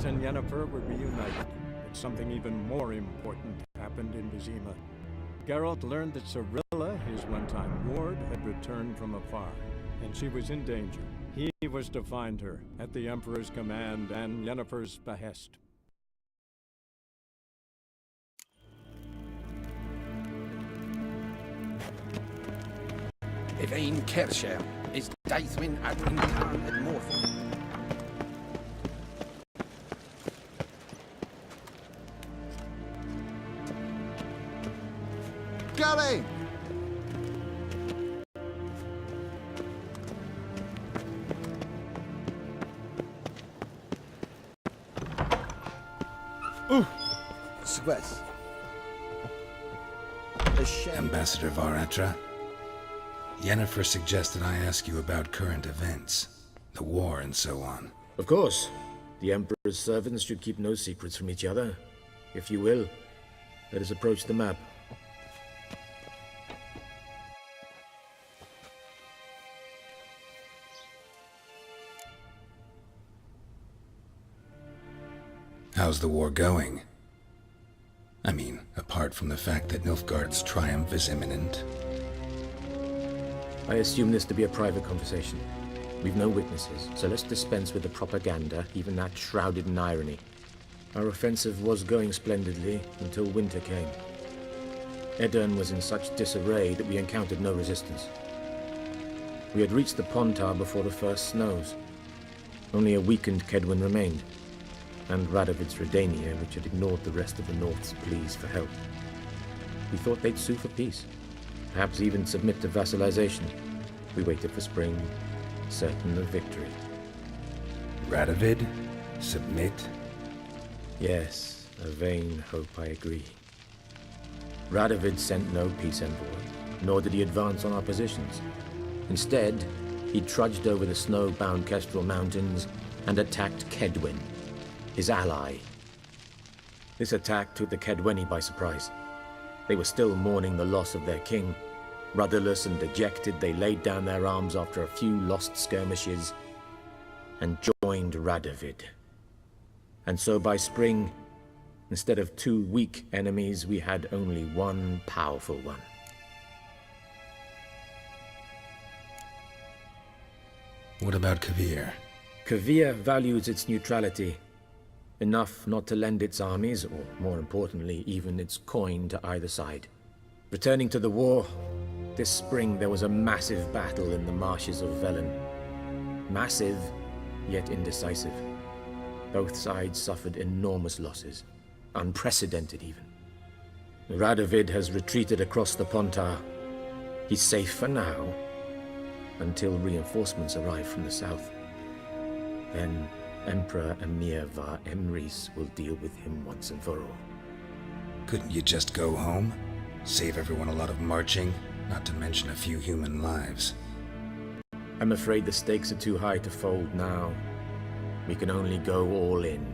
Novigrat and Yennefer were reunited, but something even more important happened in Vizima. Geralt learned that Cirilla, his one-time ward, had returned from afar, and she was in danger. He was to find her, at the Emperor's command and Yennefer's behest. Evain Kersher is Daithwin Adwin Khan at Morthon. Gary! Sweat. Ambassador Varatra, Yennefer suggested I ask you about current events, the war and so on. Of course. The Emperor's servants should keep no secrets from each other. If you will, let us approach the map. How's the war going? I mean, apart from the fact that Nilfgaard's triumph is imminent. I assume this to be a private conversation. We've no witnesses, so let's dispense with the propaganda, even that shrouded in irony. Our offensive was going splendidly until winter came. Edirn was in such disarray that we encountered no resistance. We had reached the Pontar before the first snows. Only a weakened Kedwin remained, and Radovid's Redania, which had ignored the rest of the North's pleas for help. We thought they'd sue for peace, perhaps even submit to vassalization. We waited for spring, certain of victory. Radovid? Submit? Yes, a vain hope, I agree. Radovid sent no peace envoy, nor did he advance on our positions. Instead, he trudged over the snow-bound Kestrel Mountains and attacked Kedwen, his ally. This attack took the Kedweni by surprise. They were still mourning the loss of their king. Rudderless and dejected, they laid down their arms after a few lost skirmishes and joined Radovid. And so by spring, instead of two weak enemies, we had only one powerful one. What about Kavir? Kavir values its neutrality, enough not to lend its armies, or more importantly, even its coin to either side. Returning to the war, this spring there was a massive battle in the marshes of Velen. Massive, yet indecisive. Both sides suffered enormous losses, unprecedented even. Radovid has retreated across the Pontar. He's safe for now, until reinforcements arrive from the south. Then Emperor Emir var Emrys will deal with him once and for all. Couldn't you just go home? Save everyone a lot of marching, not to mention a few human lives. I'm afraid the stakes are too high to fold now. We can only go all in.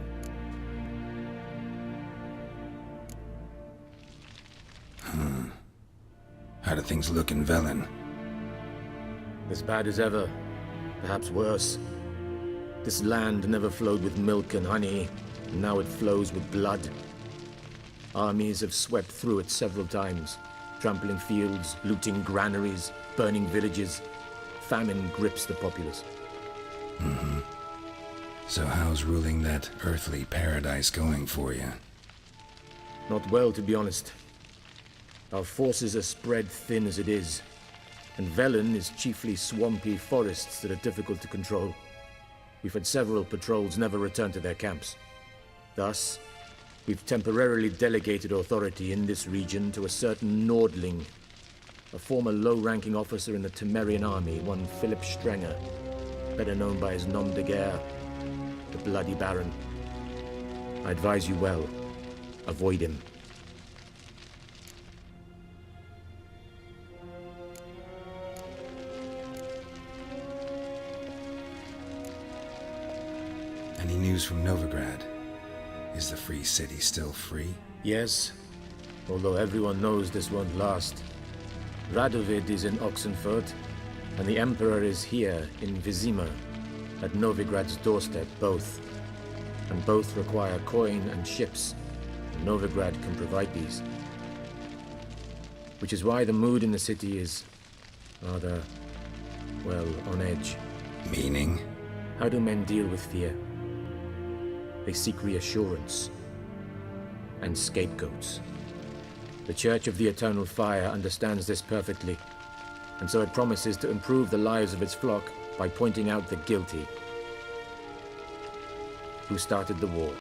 How do things look in Velen? As bad as ever, perhaps worse. This land never flowed with milk and honey, and now it flows with blood. Armies have swept through it several times, trampling fields, looting granaries, burning villages. Famine grips the populace. So how's ruling that earthly paradise going for you? Not well, to be honest. Our forces are spread thin as it is, and Velen is chiefly swampy forests that are difficult to control. We've had several patrols never return to their camps. Thus, we've temporarily delegated authority in this region to a certain Nordling, a former low-ranking officer in the Temerian army, one Philip Strenger, better known by his nom de guerre, the Bloody Baron. I advise you well. Avoid him. Any news from Novigrad? Is the free city still free? Yes, although everyone knows this won't last. Radovid is in Oxenfurt, and the Emperor is here in Vizima, at Novigrad's doorstep both. and both require coin and ships. Novigrad can provide these. Which is why the mood in the city is rather, well, on edge. Meaning? How do men deal with fear? They seek reassurance and scapegoats. The Church of the Eternal Fire understands this perfectly, and so it promises to improve the lives of its flock by pointing out the guilty. Who started the war?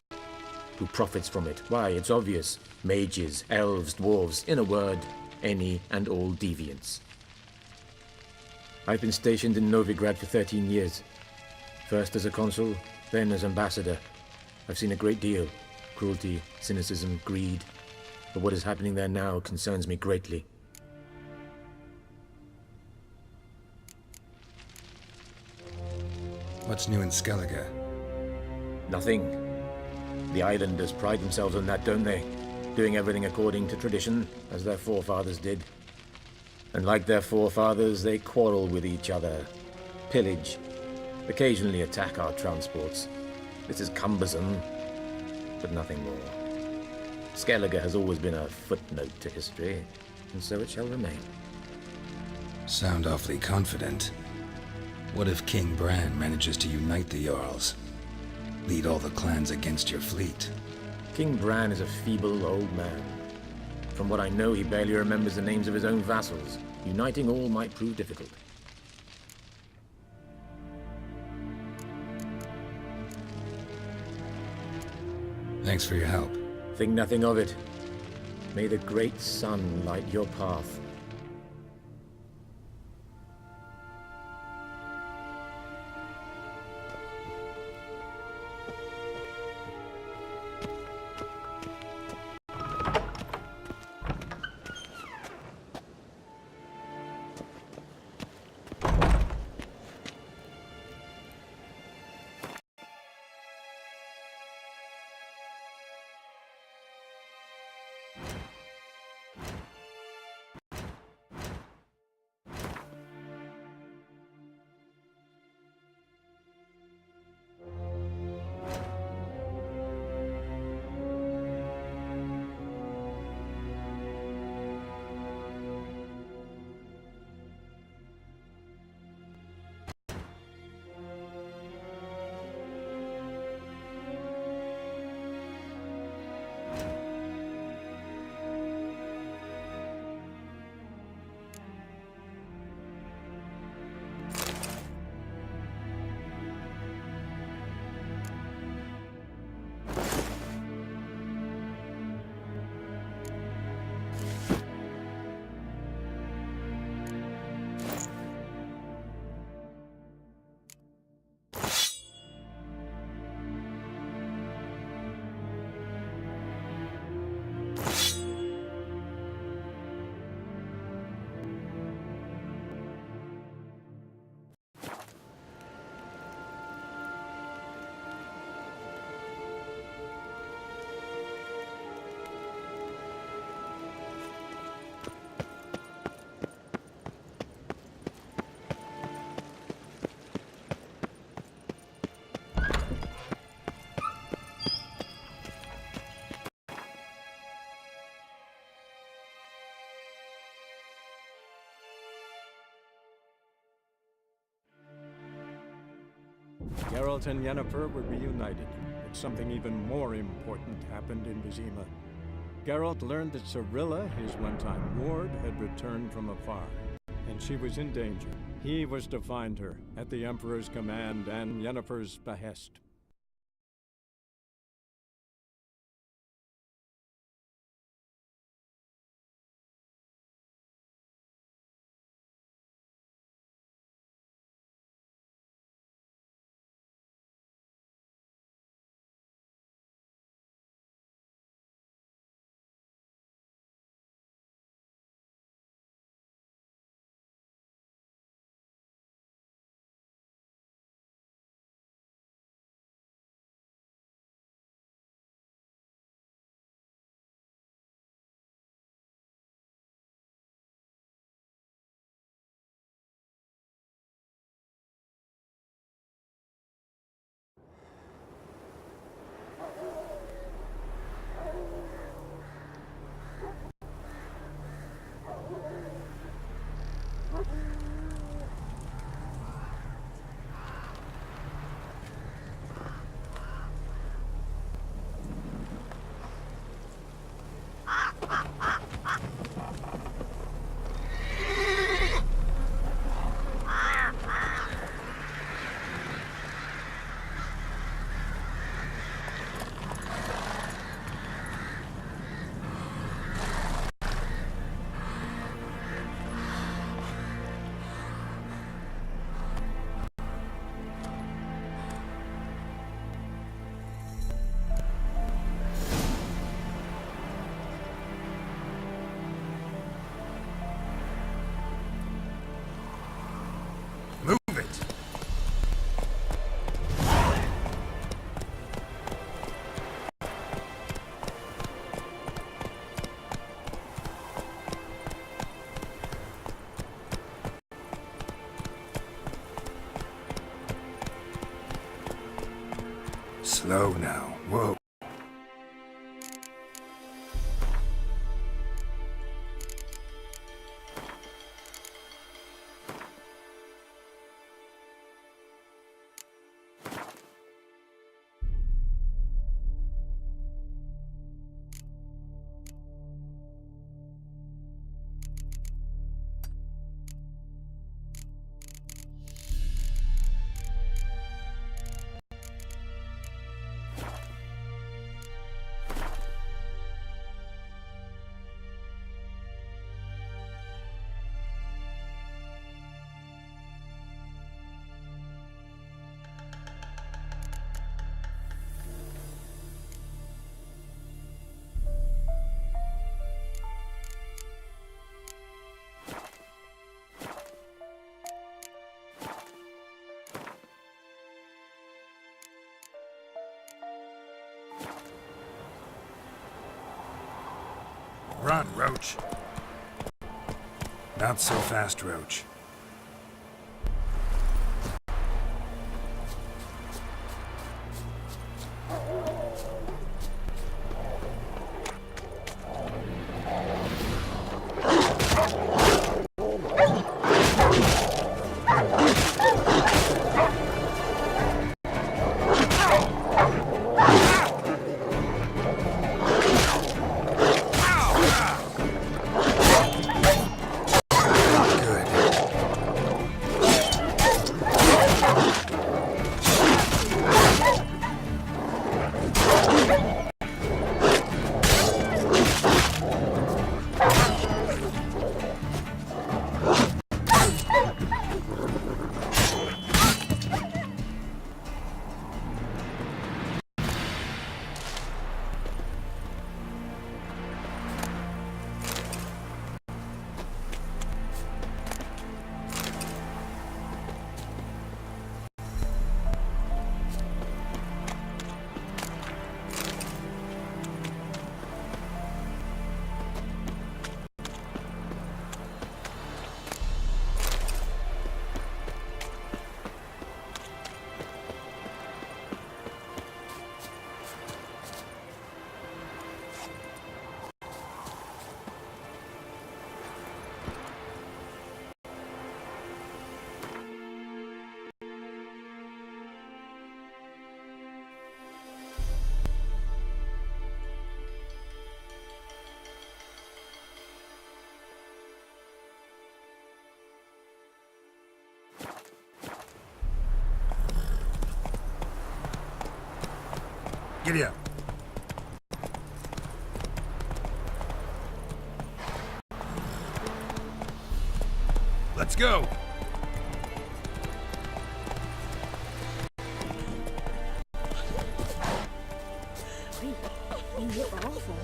Who profits from it? Why, it's obvious. Mages, elves, dwarves, in a word, any and all deviants. I've been stationed in Novigrad for 13 years. First as a consul, then as ambassador. I've seen a great deal. Cruelty, cynicism, greed. But what is happening there now concerns me greatly. What's new in Skellige? Nothing. The islanders pride themselves on that, don't they? Doing everything according to tradition, as their forefathers did. And like their forefathers, they quarrel with each other, pillage, occasionally attack our transports. This is cumbersome, but nothing more. Skellige has always been a footnote to history, and so it shall remain. Sound awfully confident. What if King Bran manages to unite the Jarls? Lead all the clans against your fleet? King Bran is a feeble old man. From what I know, he barely remembers the names of his own vassals. Uniting all might prove difficult. Thanks for your help. Think nothing of it. May the great sun light your path. Geralt and Yennefer were reunited, but something even more important happened in Vizima. Geralt learned that Cirilla, his one-time ward, had returned from afar, and she was in danger. He was to find her, at the Emperor's command and Yennefer's behest. Slow now. Whoa. Run, Roach. Not so fast, Roach. Giddy up. Let's go. You look awful.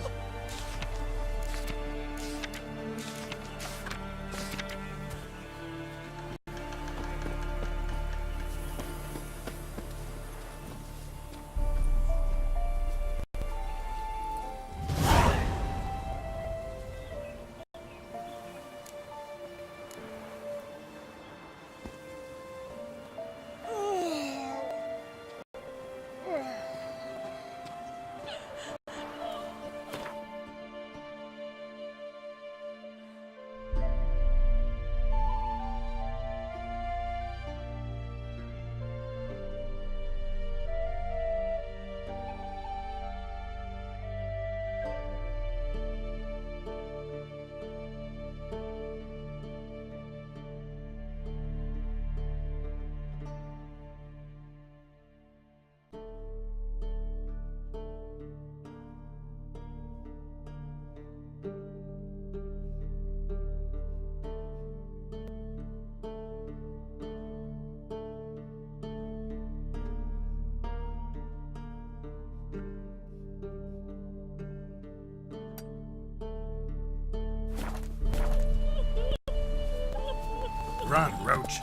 Run, Roach.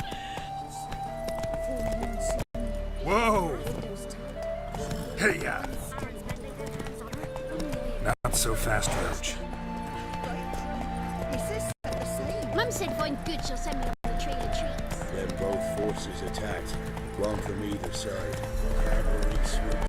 Whoa! Hey-ya! Not so fast, Roach. Mum said find good, she'll send me on the trail of treats. Then both forces attacked, one from either side. Cavalry swooped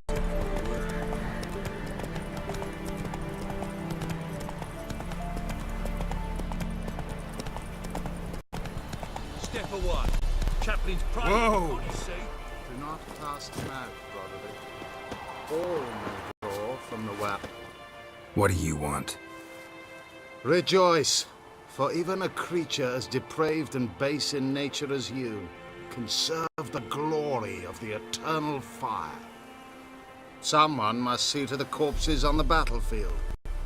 not past mouth, Roderick. All may draw from the well. What do you want? Rejoice, for even a creature as depraved and base in nature as you can serve the glory of the eternal fire. Someone must see to the corpses on the battlefield.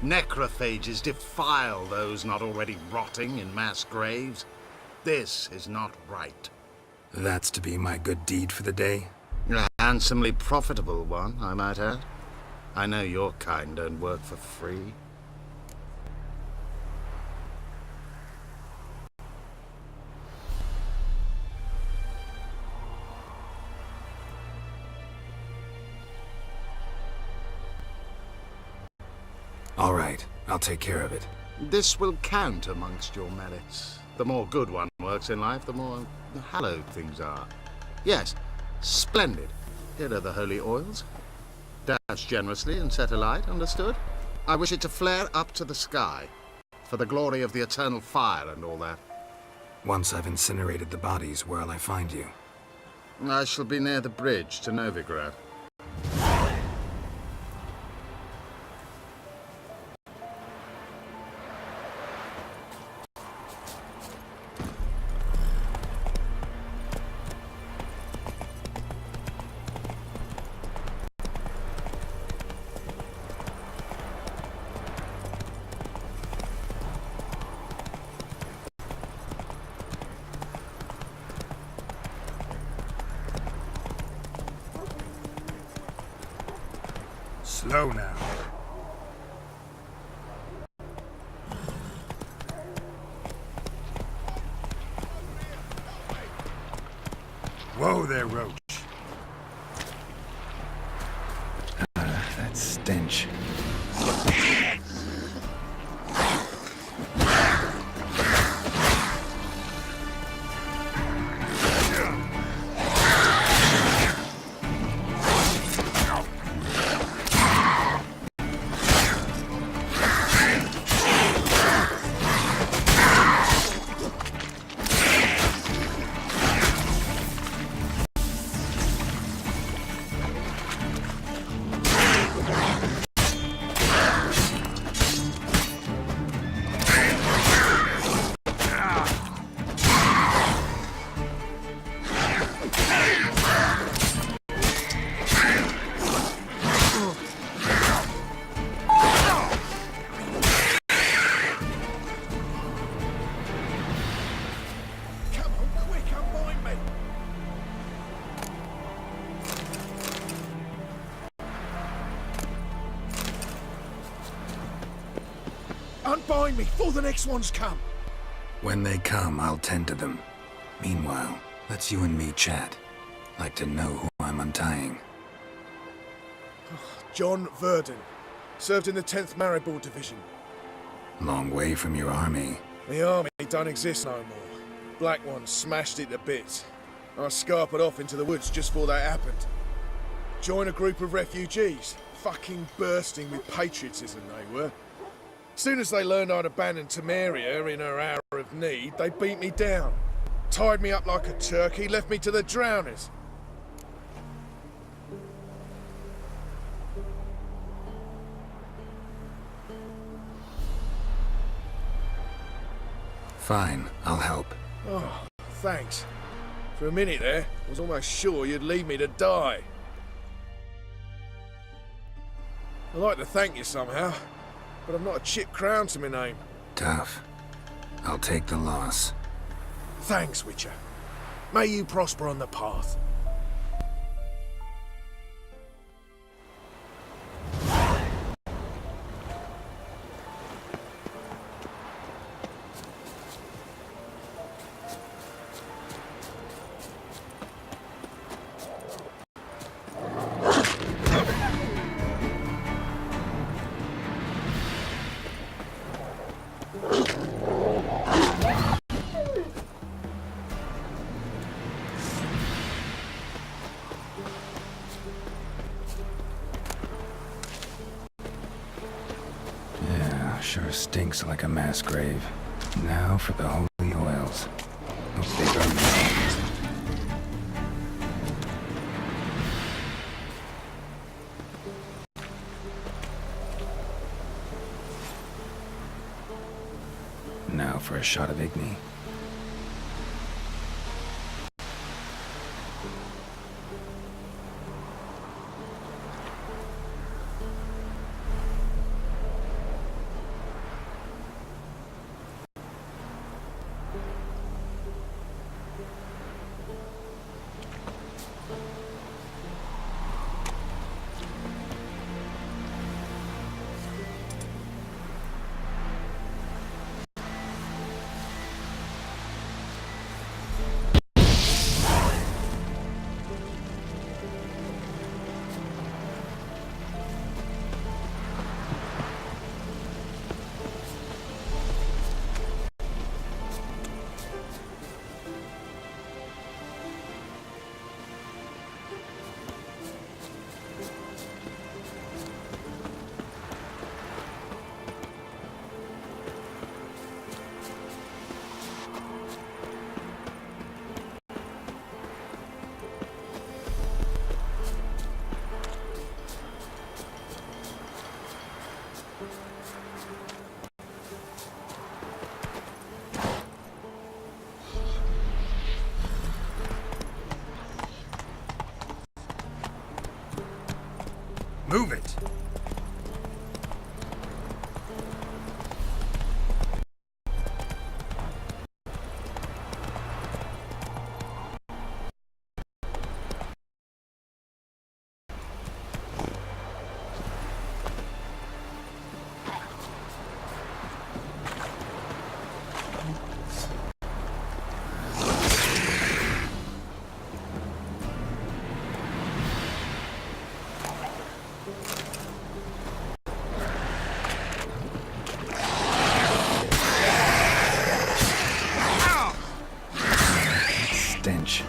Necrophages defile those not already rotting in mass graves. This is not right. That's to be my good deed for the day? A handsomely profitable one, I might add. I know your kind don't work for free. All right, I'll take care of it. This will count amongst your merits. The more good one works in life, the more hallowed things are. Yes, splendid. Here are the holy oils. Dash generously and set alight, understood? I wish it to flare up to the sky, for the glory of the eternal fire and all that. Once I've incinerated the bodies, where'll I find you? I shall be near the bridge to Novigrad. Slow now. Whoa there, Roach. That stench. Unbind me before the next ones come. When they come, I'll tend to them. Meanwhile, let's you and me chat. Like to know who I'm untying. John Verdon. Served in the 10th Maribor Division. Long way from your army. The army don't exist no more. Black Ones smashed it to bits. I scarpered off into the woods just before that happened. Joined a group of refugees. Fucking bursting with patriotism they were. Soon as they learned I'd abandoned Temeria in her hour of need, they beat me down. Tied me up like a turkey, left me to the drowners. Fine, I'll help. Oh, thanks. For a minute there, I was almost sure you'd leave me to die. I'd like to thank you somehow, but I've not a chip crown to my name. Tough. I'll take the loss. Thanks, Witcher. May you prosper on the path. Sure stinks like a mass grave. Now for the holy oils. Hope they burn me. for a shot of Igni. Move it! Stench.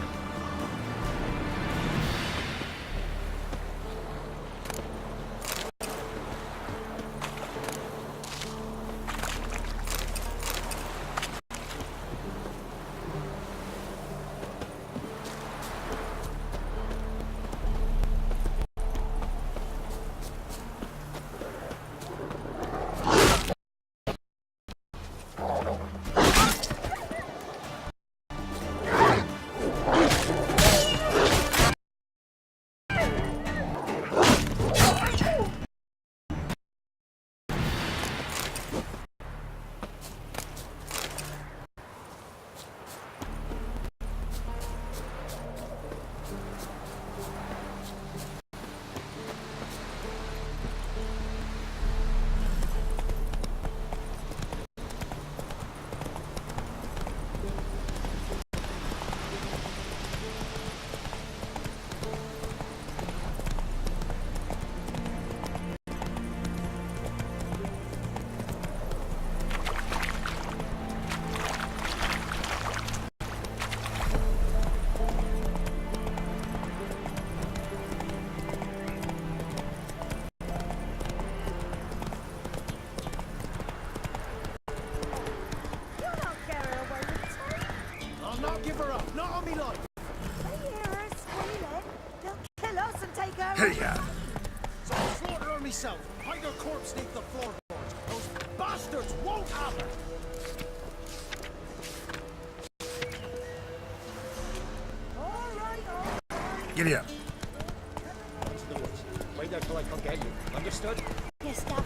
Hey, yeah. So I'll slaughter her myself. Hide her corpse neath the floorboards. Those bastards won't have her. All right. Giddy up. Into the woods. Wait there till I come get you. Understood? Yes, Dad.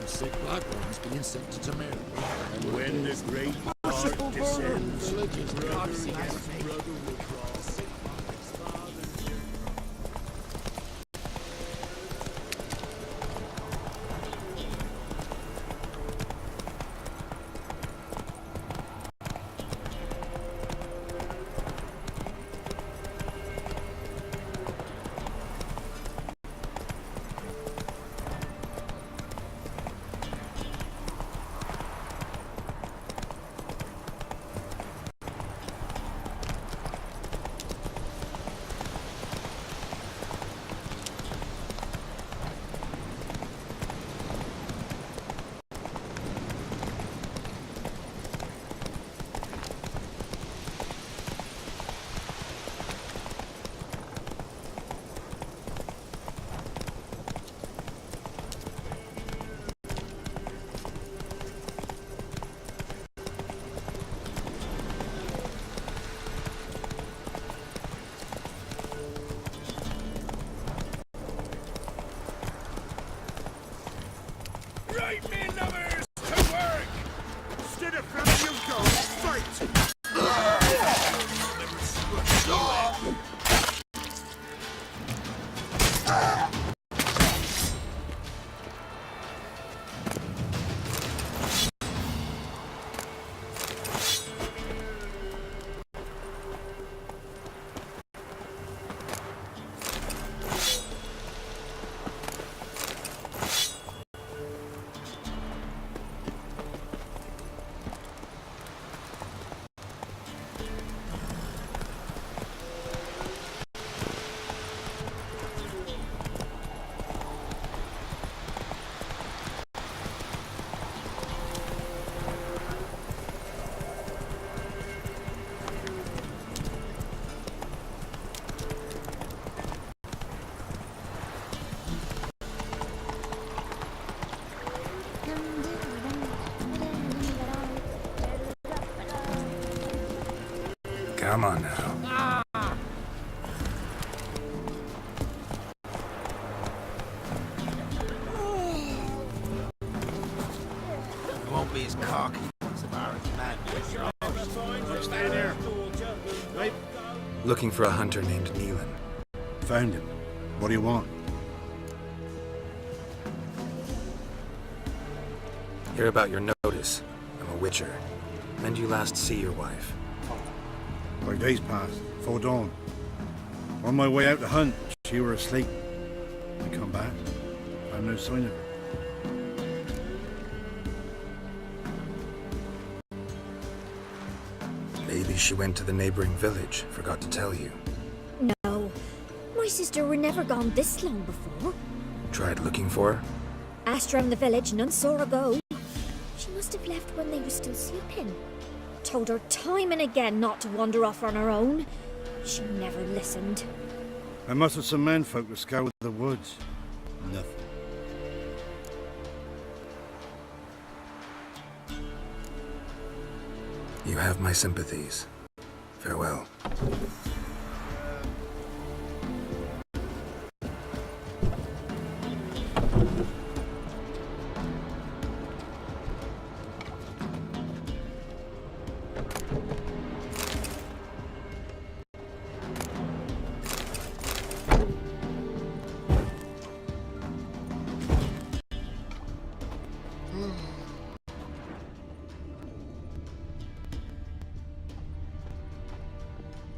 Sick black ones being sent to Tamara. And when the great dark descends, his brother will cross. Come on now. You won't be as cocky as a Barrett's man. Stay there. Right. Looking for a hunter named Neelan. Found him. What do you want? Hear about your notice. I'm a witcher. When did you last see your wife? 5 days passed, before dawn. On my way out to hunt, she were asleep. I come back, found no sign of her. Maybe she went to the neighboring village, forgot to tell you. No. My sister were never gone this long before. Tried looking for her? Asked round the village, none saw her go. She must have left when they were still sleeping. Told her time and again not to wander off on her own. She never listened. I mustered some menfolk to scour the woods. Nothing. You have my sympathies. Farewell.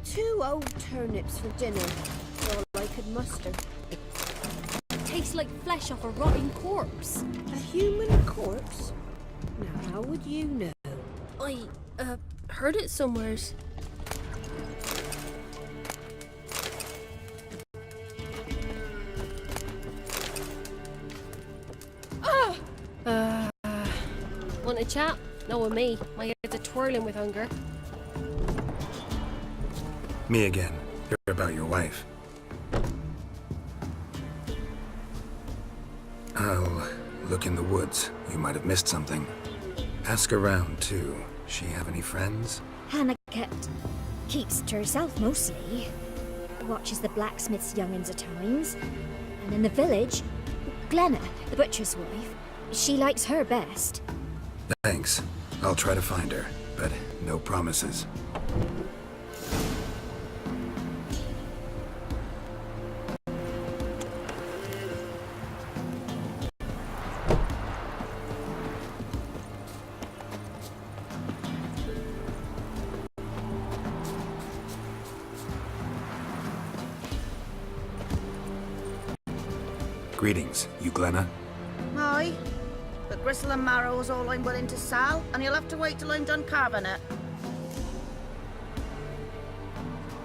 Two old turnips for dinner. All I could muster. Tastes like flesh off a rotting corpse. A human corpse? Now, how would you know? I, heard it somewheres. Want a chat? No, with me. My head's a twirling with hunger. Me again. Hear about your wife. I'll look in the woods. You might have missed something. Ask around, too. She have any friends? Hannah keeps to herself mostly. Watches the blacksmith's young'uns at times. And in the village, Glenna, the butcher's wife, she likes her best. Thanks. I'll try to find her, but no promises. Greetings, you Glenna? Aye, but gristle and marrow is all I'm willing to sell, and you'll have to wait till I'm done carving it.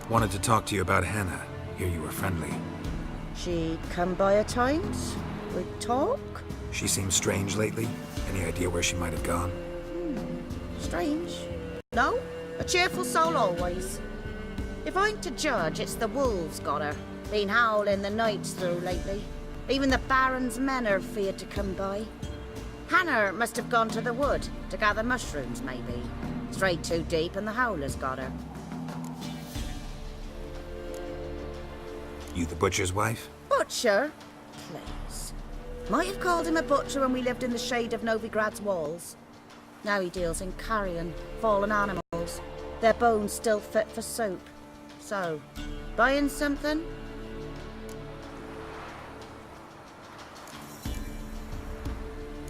Wanted to talk to you about Hannah. Hear you were friendly. She'd come by at times. We'd talk. She seems strange lately. Any idea where she might have gone? Strange. No, a cheerful soul always. If I'm to judge, it's the wolves got her. Been howling the nights through lately. Even the Baron's men are feared to come by. Hannah must have gone to the wood to gather mushrooms, maybe. Strayed too deep and the howlers got her. You the butcher's wife? Butcher? Please. Might have called him a butcher when we lived in the shade of Novigrad's walls. Now he deals in carrion, fallen animals. Their bones still fit for soup. So, buying something?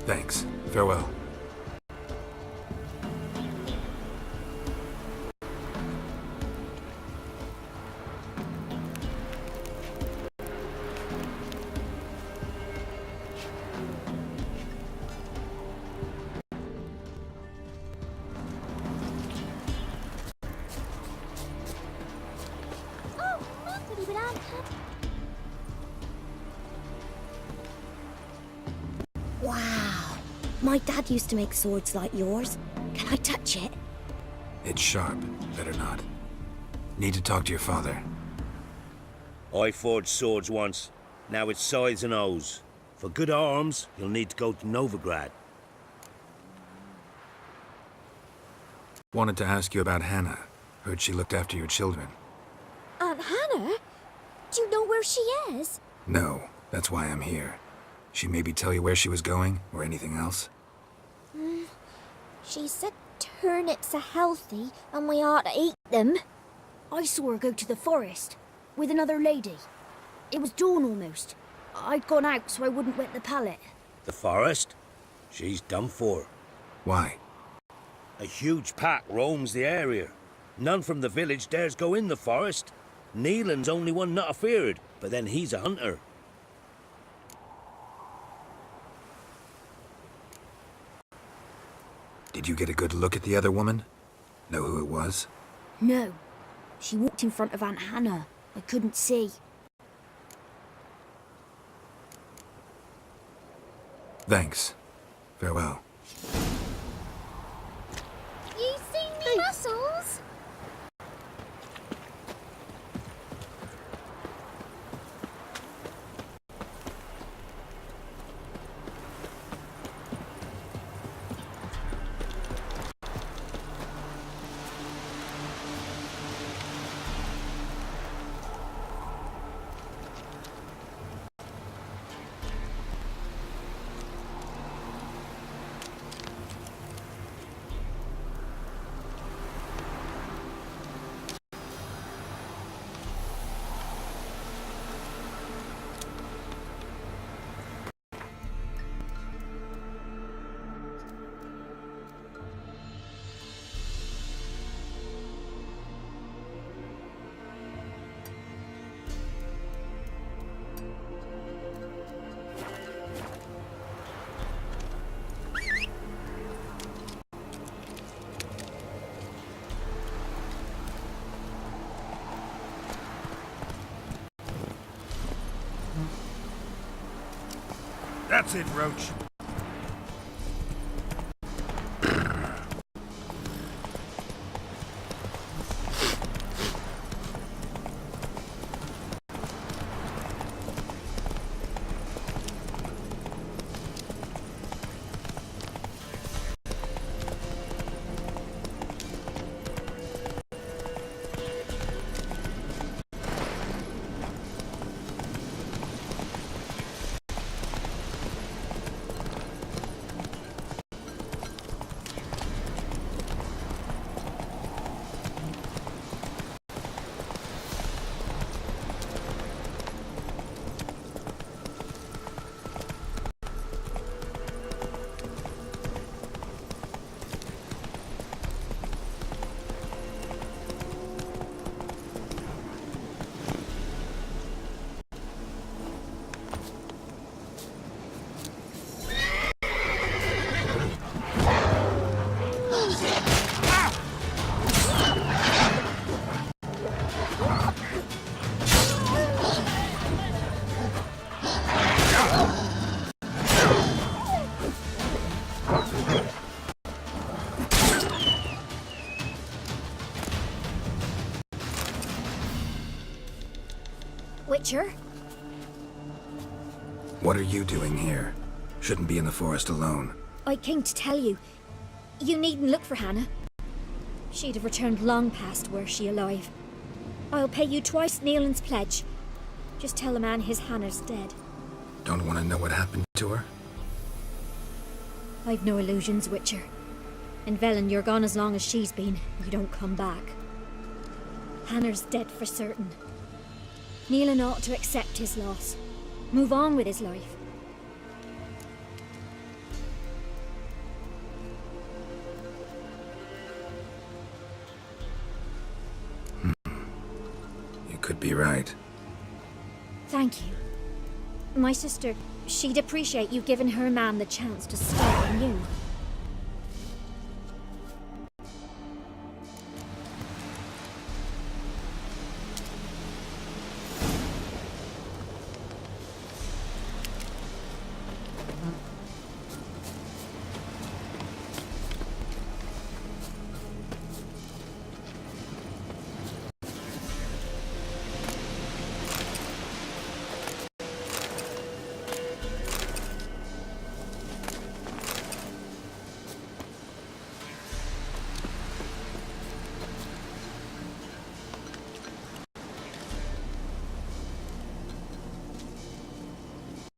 Thanks. Farewell. Wow. My dad used to make swords like yours. Can I touch it? It's sharp. Better not. Need to talk to your father. I forged swords once. Now it's scythes and ows. For good arms, you'll need to go to Novigrad. Wanted to ask you about Hannah. Heard she looked after your children. Aunt Hannah? Do you know where she is? No, that's why I'm here. She maybe tell you where she was going, or anything else? She said turnips are healthy and we ought to eat them. I saw her go to the forest with another lady. It was dawn almost. I'd gone out so I wouldn't wet the pallet. The forest? She's done for. Why? A huge pack roams the area. None from the village dares go in the forest. Neelan's only one not afeared, but then he's a hunter. Did you get a good look at the other woman? Know who it was? No. She walked in front of Aunt Hannah. I couldn't see. Thanks. Farewell. You see me muscles? That's it, Roach. Witcher? What are you doing here? Shouldn't be in the forest alone. I came to tell you. You needn't look for Hannah. She'd have returned long past were she alive. I'll pay you twice Neelan's pledge. Just tell the man his Hannah's dead. Don't want to know what happened to her? I've no illusions, Witcher. And Velen, you're gone as long as she's been. You don't come back. Hannah's dead for certain. Neelan ought to accept his loss. Move on with his life. You could be right. Thank you. My sister, she'd appreciate you giving her man the chance to start anew.